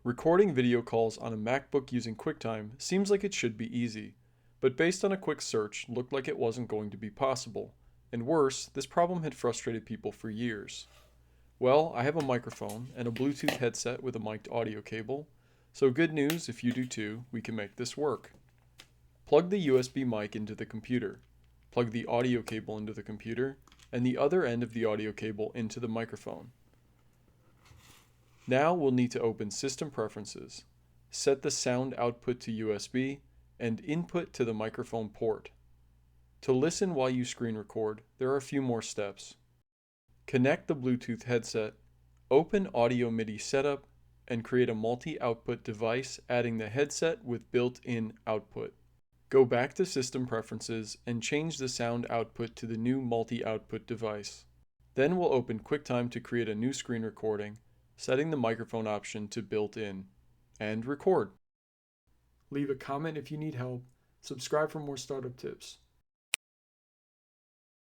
Recording video calls on a MacBook using QuickTime seems like it should be easy, but based on a quick search, looked like it wasn't going to be possible. And worse, this problem had frustrated people for years. Well, I have a microphone and a Bluetooth headset with a mic'd audio cable, so good news, if you do too, we can make this work. Plug the USB mic into the computer, plug the audio cable into the computer, and the other end of the audio cable into the microphone. Now we'll need to open System Preferences, set the sound output to USB, and input to the microphone port. To listen while you screen record, there are a few more steps. Connect the Bluetooth headset, open Audio MIDI Setup, and create a multi-output device adding the headset with built-in output. Go back to System Preferences and change the sound output to the new multi-output device. Then we'll open QuickTime to create a new screen recording, setting the microphone option to built-in, and record. Leave a comment if you need help, subscribe for more startup tips.